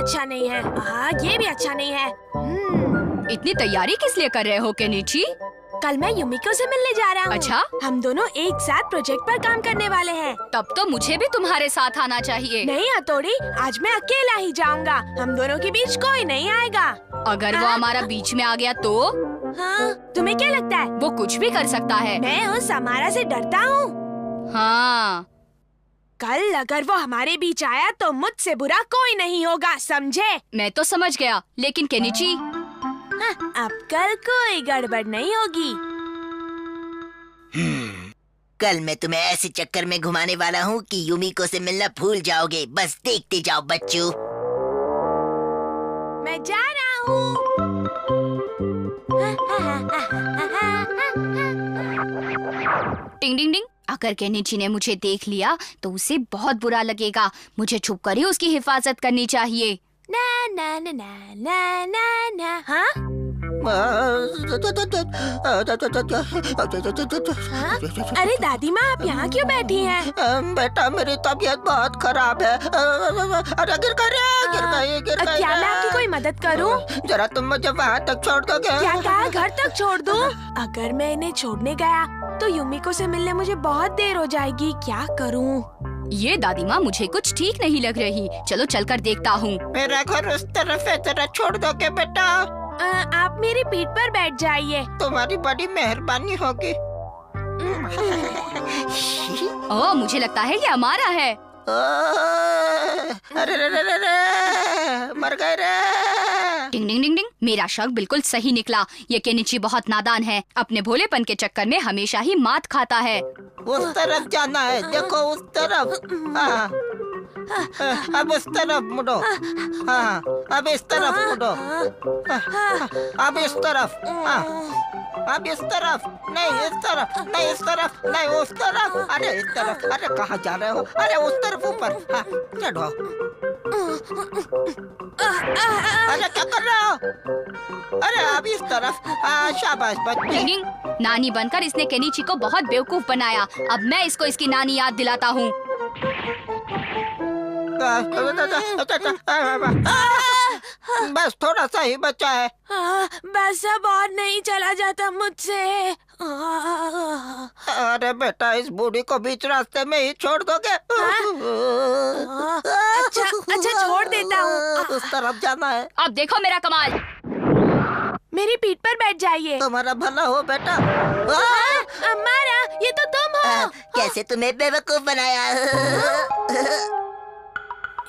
अच्छा नहीं है। ये भी अच्छा नहीं है। इतनी तैयारी किस लिए कर रहे हो केनिची? कल मैं युमिको से मिलने जा रहा हूँ। अच्छा? हम दोनों एक साथ प्रोजेक्ट पर काम करने वाले हैं। तब तो मुझे भी तुम्हारे साथ आना चाहिए। नहीं हथौड़ी, आज मैं अकेला ही जाऊँगा। हम दोनों के बीच कोई नहीं आएगा। अगर वो हमारा बीच में आ गया तो? हाँ, तुम्हें क्या लगता है? वो कुछ भी कर सकता है। मैं उस हमारा से डरता हूँ। हाँ। कल अगर वो हमारे बीच आया तो मुझसे बुरा कोई नहीं होगा, समझे? मैं तो समझ गया, लेकिन केनिची? हाँ, अब कल कोई गड़बड़ नहीं होगी। कल मैं तुम्हें ऐसे चक्कर में घुमाने वाला हूँ कि युमिको से मिलना भूल जाओगे। बस देखते जाओ बच्चों। मैं जा रहा हूँ। टिंग टिंग टिंग। अगर केनिची ने मुझे देख लिया तो उसे बहुत बुरा लगेगा। मुझे छुपकर ही उसकी हिफाजत करनी चाहिए। ना ना ना ना ना ना ना। हाँ? अरे दादी माँ, आप यहाँ क्यों बैठी हैं? बेटा, मेरी तबीयत बहुत खराब है। अरे गिर गई। क्या मैं आपकी कोई मदद करूँ? जरा तुम मुझे वहाँ तक छोड़ दोगे? क्या कहा, घर तक छोड़ दूँ? अगर मैं इन्हें छोड़ने गया तो युमिको से मिलने मुझे बहुत देर हो जाएगी। क्या करूँ? ये दादी माँ मुझे कुछ ठीक नहीं लग रही। चलो चलकर देखता हूँ। मेरा घर उस तरफ है, जरा छोड़ दोगे बेटा? आप मेरी पीठ पर बैठ जाइए। तुम्हारी बड़ी मेहरबानी होगी। ओह, मुझे लगता है ये हमारा है। अरे मर गए रे। टिंग टिंग टिंग टिंग। मेरा शक बिल्कुल सही निकला। ये केनिची बहुत नादान है। अपने भोलेपन के चक्कर में हमेशा ही मात खाता है। उस तरफ जाना है, देखो उस तरफ। अब उस तरफ मुड़ो। हाँ, अब इस तरफ मुड़ो। अब इस तरफ। अब इस तरफ नहीं, इस तरफ नहीं, इस तरफ नहीं, उस तरफ। अरे इस तरफ। अरे कहाँ जा रहे हो? अरे उस तरफ ऊपर। हाँ, चढ़ो। अरे क्या कर रहे हो? अरे अब इस तरफ। शाबाश बच्चे। नानी बनकर इसने केनिची को बहुत बेवकूफ बनाया। अब मैं इसको इसकी नानी याद दिलाता हूँ। बस थोड़ा सा ही बचा है। बस अब और नहीं चला जाता मुझसे। अरे बेटा, इस बूढ़ी को बीच रास्ते में ही छोड़ दोगे? अच्छा छोड़ देता हूँ। उस तरफ जाना है। अब देखो मेरा कमाल। मेरी पीठ पर बैठ जाइए। तुम्हारा भला हो बेटा। अम्मारा, ये तो तुम हो। कैसे तुम्हें बेवकूफ बनाया?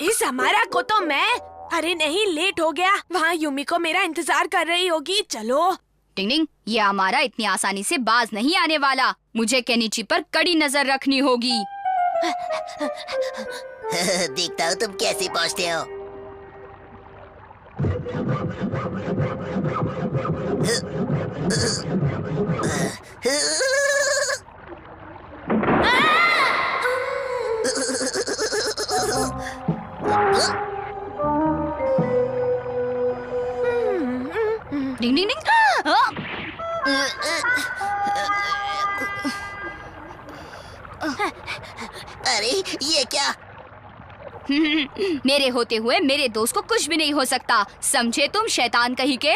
इस हमारा को तो मैं। अरे नहीं, लेट हो गया। वहाँ युमिको मेरा इंतजार कर रही होगी। चलो। टिंग टिंग, ये हमारा इतनी आसानी से बाज नहीं आने वाला। मुझे केनिची पर कड़ी नजर रखनी होगी। देखता हूँ तुम कैसे पहुँचते हो। डिंग डिंग डिंग। अरे ये क्या? मेरे होते हुए मेरे दोस्त को कुछ भी नहीं हो सकता, समझे तुम शैतान कहीं के?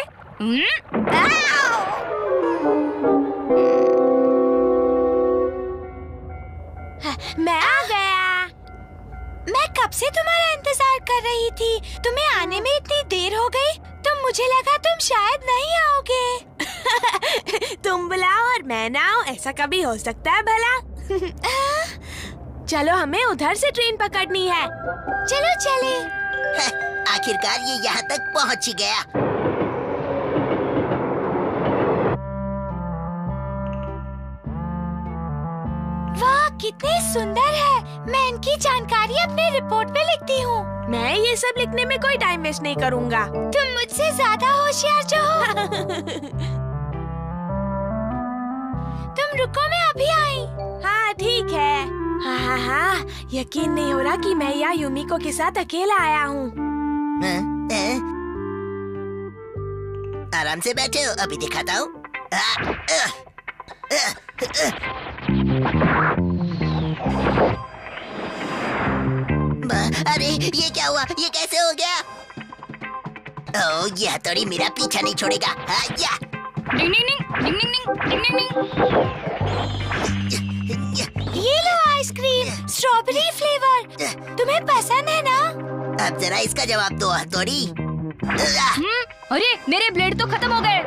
मैं आ गया। मैं कब से तुम्हारा इंतजार कर रही थी। तुम्हें आने में इतनी देर हो गई तो मुझे लगा तुम शायद नहीं आओगे। तुम बुलाओ और मैं ना आऊं, ऐसा कभी हो सकता है भला? चलो, हमें उधर से ट्रेन पकड़नी है। चलो चले। आखिरकार ये यहाँ तक पहुँच ही गया। वाह, कितने सुंदर है। मैं इनकी जानकारी अपने रिपोर्ट में लिखती हूँ। मैं ये सब लिखने में कोई टाइम वेस्ट नहीं करूँगा। तुम मुझसे ज्यादा होशियार जो हो। तुम रुको, मैं अभी आई। हाँ ठीक है। हाँ, यकीन नहीं हो रहा कि मैं यहाँ युमिको के साथ अकेला आया हूँ। आराम से बैठे हो, अभी दिखाता हूँ। अरे ये क्या हुआ? ये कैसे हो गया? ओह, यह हथौड़ी मेरा पीछा नहीं छोड़ेगा। हाँ, या। डिंग डिंग डिंग डिंग डिंग डिंग डिंग डिंग। ये लो आइसक्रीम, स्ट्रॉबेरी फ्लेवर। तुम्हें पसंद है ना? अब जरा इसका जवाब दो हथौड़ी। अरे मेरे ब्लेड तो खत्म हो गए।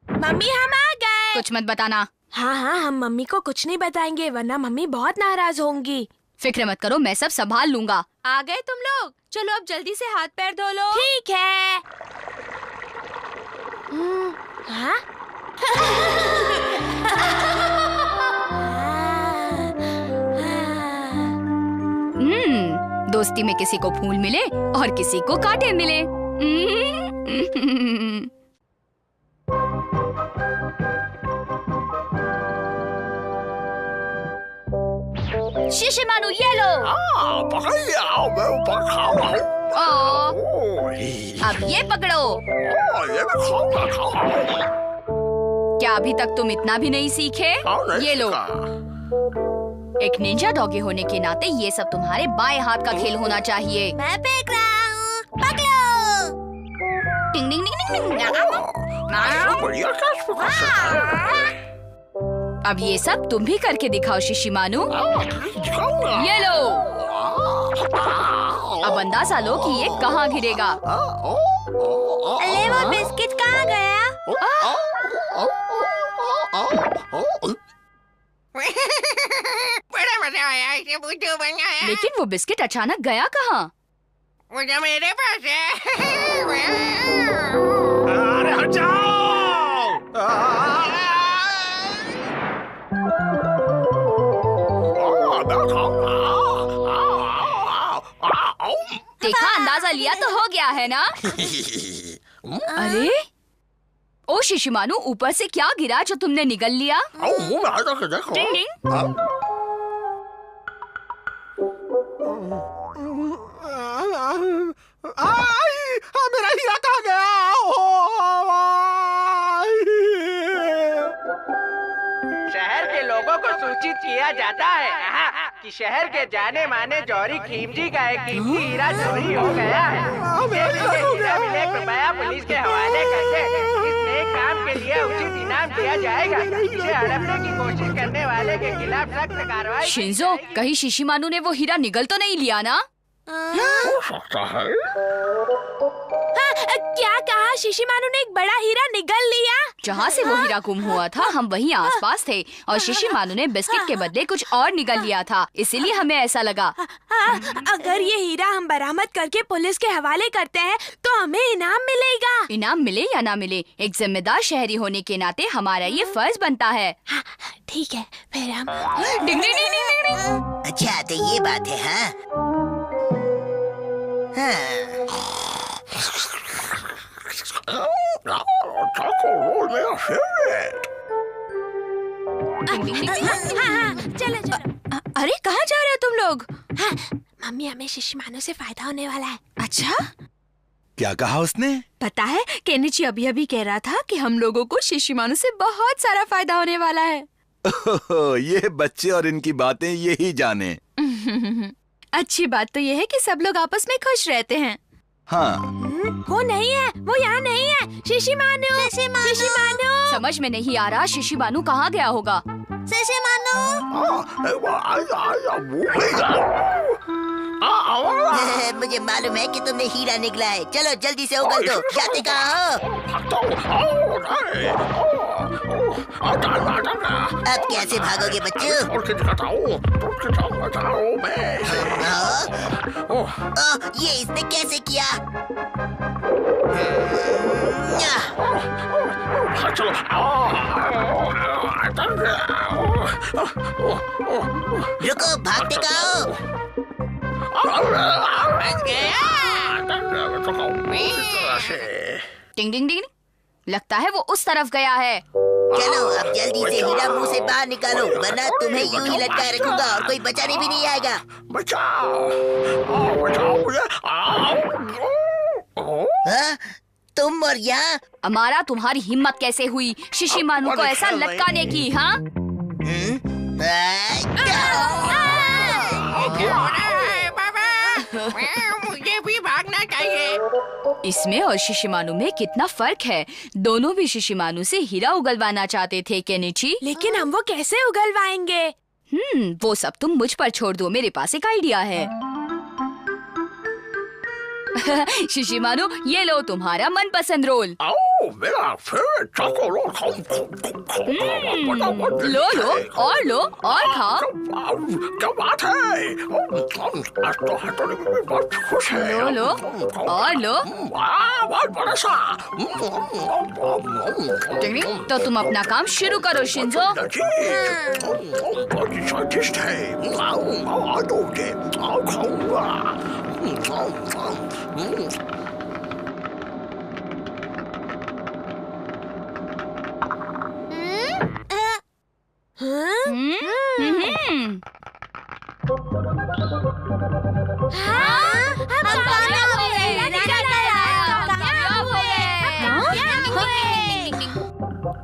मम्मी हम आ गए। कुछ मत बताना। हाँ हाँ, हम मम्मी को कुछ नहीं बताएंगे वरना मम्मी बहुत नाराज होंगी। फिक्र मत करो, मैं सब संभाल लूंगा। आ गए तुम लोग? चलो अब जल्दी से हाथ पैर धो लो। ठीक है। हाँ? दोस्ती में किसी को फूल मिले और किसी को कांटे मिले। शिशिमानु ये लो। अब ये पकड़ो। क्या अभी तक तुम इतना भी नहीं सीखे? ये लो। एक निंजा डॉगी होने के नाते ये सब तुम्हारे बाएं हाथ का खेल होना चाहिए। मैं फेंक रहा हूँ, पकड़ो। टिंग डिंग डिंग डिंग। अब ये सब तुम भी करके दिखाओ शिशिमानु। ये लो। अब अंदाजा लो कि ये कहाँ गिरेगा। अरे वो बिस्किट कहाँ गया? बड़ा मजा आया इसे बुद्धू बनाया। लेकिन वो बिस्किट अचानक गया कहाँ? वो जो मेरे पास है। अरे हट जाओ! देखा, अंदाजा लिया तो हो गया है ना? अरे ओ शिशिमानु, ऊपर से क्या गिरा जो तुमने निगल लिया? डिंग डिंग। मेरा हीरा कहाँ गया? शहर के लोगों को सूचित किया जाता है कि शहर के जाने माने जौहरी खीमजी का एक कीमती हीरा चोरी हो गया है। हीरा मिले कृपया पुलिस के हवाले कर दे। इस नेक काम के लिए उचित इनाम दिया जाएगा। इसे हड़पने की कोशिश करने वाले के खिलाफ सख्त कार्रवाई। शिंजो, कहीं शिशिमानु ने वो हीरा निगल तो नहीं लिया ना? हो सकता है। क्या कहा? शिशिमानु ने एक बड़ा हीरा निगल लिया? जहाँ से वो हीरा गुम हुआ था हम वहीं आसपास थे और शिशिमानु ने बिस्किट के बदले कुछ और निगल लिया था, इसीलिए हमें ऐसा लगा। अगर ये हीरा हम बरामद करके पुलिस के हवाले करते हैं तो हमें इनाम मिलेगा। इनाम मिले या ना मिले, एक जिम्मेदार शहरी होने के नाते हमारा ये फर्ज बनता है। ठीक है, फिर हम डिंग डिंग डिंग डिंग डिंग। अच्छा तो ये बात है। हाँ चलो चलो। अरे कहाँ जा रहे हो तुम लोग? मम्मी, हमें शिशिमानु से फायदा होने वाला है। अच्छा, क्या कहा उसने? पता है केनिची अभी अभी कह रहा था कि हम लोगों को शिशिमानु से बहुत सारा फायदा होने वाला है। ये बच्चे और इनकी बातें यही जाने। अच्छी बात तो ये है कि सब लोग आपस में खुश रहते हैं। हाँ, वो नहीं है, वो यहाँ नहीं है। शिशिमानु, शिशिमानु। समझ में नहीं आ रहा शिशिमानु कहाँ गया होगा। शिशिमानु। मुझे मालूम है कि तुमने हीरा निकला है। चलो जल्दी से उगल दो। जाते कहाँ हो? अब कैसे भागोगे बच्चों? ये इसने कैसे किया? रुको, भागते कहाँ हो? टिंग टिंग टिंग, लगता है वो उस तरफ गया है। चलो अब जल्दी से हीरा मुंह से बाहर निकालो, वरना तुम्हें यूं ही लटकाए रखूंगा और कोई बचाने भी नहीं आएगा। हाँ? तुम और यहाँ? अमारा, तुम्हारी हिम्मत कैसे हुई शिशिमानु को ऐसा लटकाने की? हाँ, मुझे भी भागना चाहिए। इसमें और शिशिमानु में कितना फर्क है। दोनों भी शिशिमानु से हीरा उगलवाना चाहते थे केनिची। लेकिन हम वो कैसे उगलवाएंगे? वो सब तुम मुझ पर छोड़ दो, मेरे पास एक आइडिया है। शिशिमानु, ये लो तुम्हारा मनपसंद रोल। मेरा फेवरेट चॉकोलेट। लो लो और लो और खाओ। क्या बात है? आज तो हथौड़ी में बहुत खुश है। लो लो और लो। बहुत बड़ा सा। तो तुम अपना काम शुरू करो शिंजो। बहुत स्वादिष्ट है। दोगे, खाऊंगा।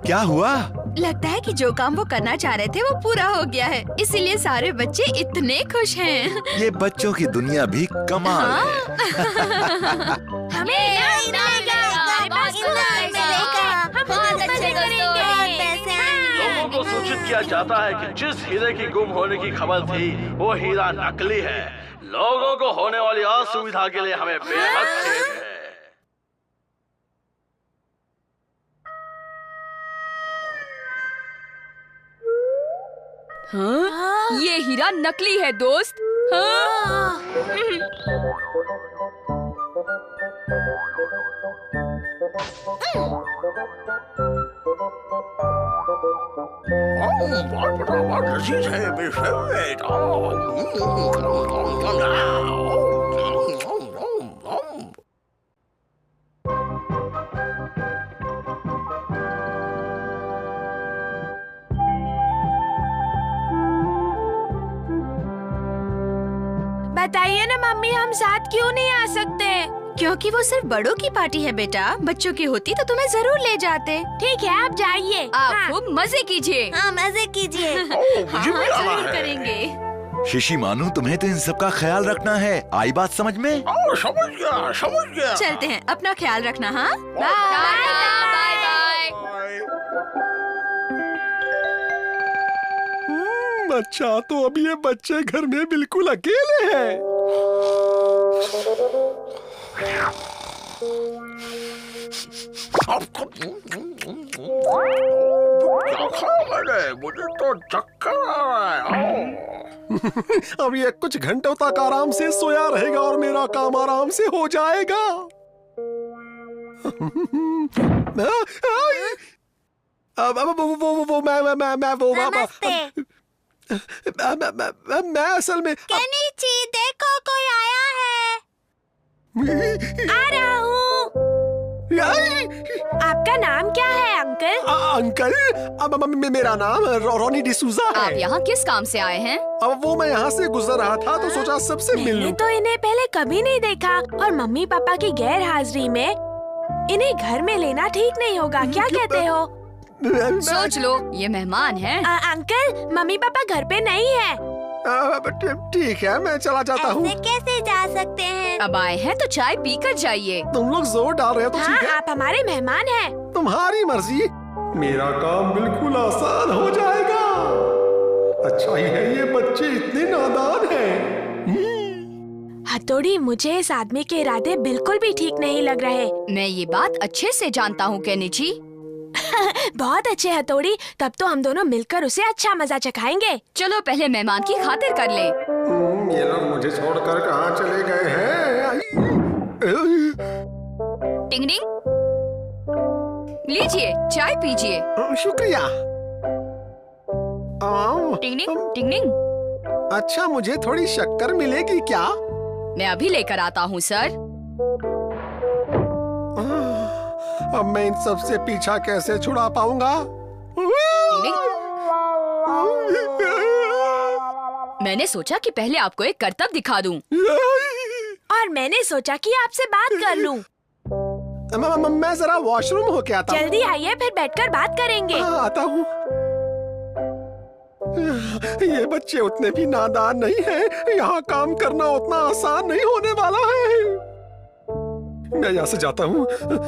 क्या हुआ? लगता है कि जो काम वो करना चाह रहे थे वो पूरा हो गया है, इसीलिए सारे बच्चे इतने खुश हैं। ये बच्चों की दुनिया भी कमाल है। लोगों को सूचित किया जाता है कि जिस हीरे की गुम होने की खबर थी वो हीरा नकली है। लोगों को होने वाली असुविधा के लिए हमें बेहद खेद है। हाँ? ये हीरा नकली है दोस्त। हाँ? बहुत लजीज है मेरे फेवरेट। बताइए ना मम्मी, हम साथ क्यों नहीं आ सकते? क्योंकि वो सिर्फ बड़ों की पार्टी है बेटा। बच्चों की होती तो तुम्हें जरूर ले जाते। ठीक है, आप जाइए। आप खूब मजे कीजिए। हाँ, मजे कीजिए। जरूर करेंगे। शिशिमानु, तुम्हें तो इन सब का ख्याल रखना है। आई बात समझ में? समझ गया। चलते हैं, अपना ख्याल रखना। हाँ, बाय बाय। अच्छा, तो अभी ये बच्चे घर में बिल्कुल अकेले हैं। मुझे तो चक्कर आ रहा है। अब ये कुछ घंटों तक आराम से सोया रहेगा और मेरा काम आराम से हो जाएगा। मैं असल में केनिची, देखो कोई आया है। आ रहा हूँ। आपका नाम क्या है अंकल? अंकल, मेरा नाम रोनी डिसूजा है। आप यहाँ किस काम से आए हैं? अब वो मैं यहाँ से गुजर रहा था तो सोचा सबसे मिल लूं। मैंने तो इन्हें पहले कभी नहीं देखा और मम्मी पापा की गैर हाजिरी में इन्हें घर में लेना ठीक नहीं होगा। क्या कहते हो? सोच लो, ये मेहमान हैं। अंकल, मम्मी पापा घर पे नहीं है। ठीक है, मैं चला जाता हूँ। कैसे जा सकते हैं? अब आए हैं तो चाय पी कर जाइए। तुम लोग जोर डाल रहे हो तो ठीक है। आप हमारे मेहमान हैं। तुम्हारी मर्जी। मेरा काम बिल्कुल आसान हो जाएगा। अच्छा ही है ये बच्चे इतने नादान हैं। हथौड़ी, मुझे इस आदमी के इरादे बिल्कुल भी ठीक नहीं लग रहे। मैं ये बात अच्छे से जानता हूँ केनिची। बहुत अच्छे हथौड़ी, तब तो हम दोनों मिलकर उसे अच्छा मजा चखाएंगे। चलो पहले मेहमान की खातिर कर ले। ये लोग मुझे छोड़कर कहाँ चले गए हैं? टिंग टिंग, लीजिए चाय पीजिए। शुक्रिया। टिंग टिंग टिंग टिंग। अच्छा, मुझे थोड़ी शक्कर मिलेगी क्या? मैं अभी लेकर आता हूँ सर। अब मैं इन सब से पीछा कैसे छुड़ा पाऊंगा? मैंने सोचा कि पहले आपको एक करतब दिखा दूं। और मैंने सोचा कि आपसे बात कर लूं। मैं जरा वॉशरूम होके आता हूँ। जल्दी आइए, फिर बैठकर बात करेंगे। हाँ, आता हूँ। ये बच्चे उतने भी नादान नहीं हैं। यहाँ काम करना उतना आसान नहीं होने वाला है। मैं यहाँ से जाता हूँ,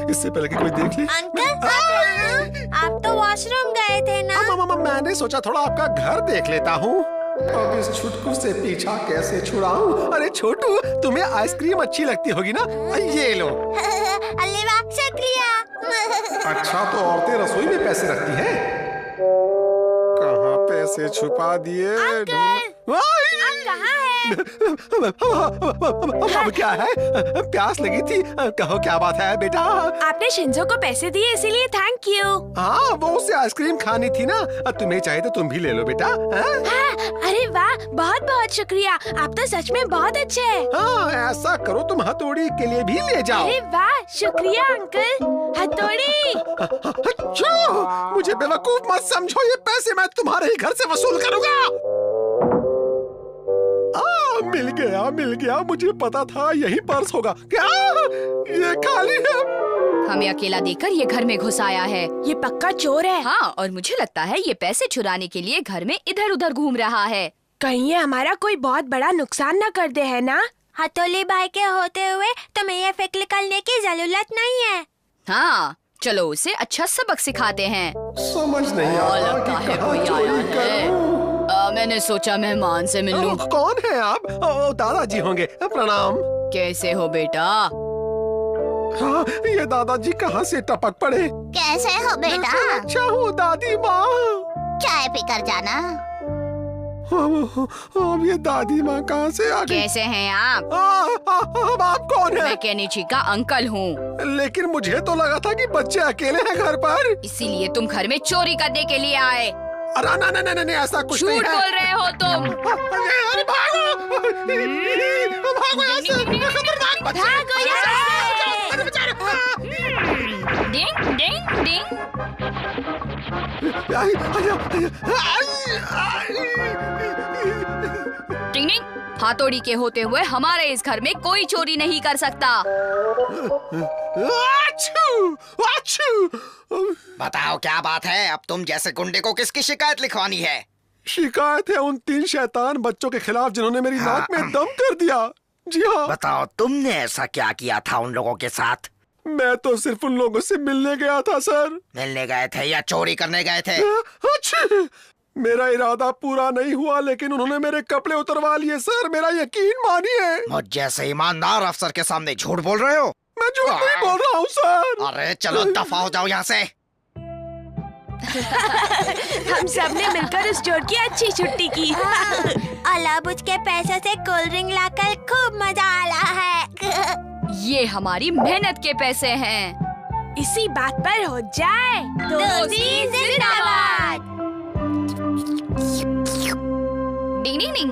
इससे पहले कि कोई देख ले। अंकल, आप तो वॉशरूम गए थे ना? मैंने सोचा थोड़ा आपका घर देख लेता हूँ। अब इस छुटकू से पीछा कैसे छुड़ाऊं? अरे छोटू, तुम्हें आइसक्रीम अच्छी लगती होगी ना? ये लो। अल्ले वाह, शुक्रिया। अच्छा, तो औरतें रसोई में पैसे रखती हैं? कहाँ पैसे छुपा दिए? आप कहाँ हैं? अब क्या है? प्यास लगी थी। कहो क्या बात है बेटा? आपने शिंजो को पैसे दिए, इसीलिए थैंक यू। हाँ, वो उसे आइसक्रीम खानी थी ना। तुम्हें चाहिए तो तुम भी ले लो बेटा। हाँ, अरे वाह, बहुत बहुत शुक्रिया। आप तो सच में बहुत अच्छे हैं। हाँ, ऐसा करो, तुम हथौड़ी के लिए भी ले जाओ। अरे वाह, शुक्रिया अंकल। हथौड़ी। अच्छा, मुझे बेवकूफ मत समझो। ये पैसे मैं तुम्हारे ही घर से वसूल करूँगा। मिल गया। मुझे पता था यही पर्स होगा। क्या ये खाली है? हमें अकेला देखकर ये घर में घुस आया है। ये पक्का चोर है। हाँ, और मुझे लगता है ये पैसे चुराने के लिए घर में इधर उधर घूम रहा है। कहीं ये हमारा कोई बहुत बड़ा नुकसान न कर दे, है ना? हथौली भाई के होते हुए तुम्हें ये फिक्र करने की जरूरत नहीं है। हाँ, चलो उसे अच्छा सबक सिखाते हैं। समझ नहीं आ रहा लगता कि है कहाँ कोई चोरी आया है। करूं। मैंने सोचा मेहमान से मिल लूं। कौन है आप? दादाजी होंगे। प्रणाम। कैसे हो बेटा? हाँ, ये दादाजी कहाँ से टपक पड़े? कैसे हो बेटा? अच्छा हूँ दादी माँ। चाय पीकर जाना। अब ये दादी माँ कहाँ से आ गई? कैसे हैं आप? आप कौन है? मैं केनिची का अंकल हूँ। लेकिन मुझे तो लगा था कि बच्चे अकेले हैं घर पर। इसीलिए तुम घर में चोरी करने के लिए आए। अरे नहीं, ऐसा कुछ नहीं है। झूठ बोल रहे हो तुम। अरे भागो यहाँ से। खतरनाक बच्चे। भागो यहाँ से। डिंग डिंग डिंग। डिंग डिंग। हथौड़ी के होते हुए हमारे इस घर में कोई चोरी नहीं कर सकता। बताओ क्या बात है? अब तुम जैसे गुंडे को किसकी शिकायत लिखवानी है? शिकायत है उन 3 शैतान बच्चों के खिलाफ जिन्होंने मेरी नाक में दम कर दिया। जी हाँ। बताओ तुमने ऐसा क्या किया था उन लोगों के साथ? मैं तो सिर्फ उन लोगों से मिलने गया था सर। मिलने गए थे या चोरी करने गए थे? अच्छा, मेरा इरादा पूरा नहीं हुआ, लेकिन उन्होंने मेरे कपड़े उतरवा लिए सर। मेरा यकीन मानिए। मुझ जैसे ईमानदार अफसर के सामने झूठ बोल रहे हो? मैं झूठ नहीं बोल रहा हूँ सर। अरे चलो दफा हो जाओ यहाँ से। हम सब ने मिलकर उस चोर की अच्छी छुट्टी की। अलाबुज के पैसे से कोल्ड ड्रिंक लाकर खूब मजा आ रहा है। ये हमारी मेहनत के पैसे हैं। इसी बात पर हो जाए। दोस्ती जिंदाबाद। डिंग डिंग डिंग।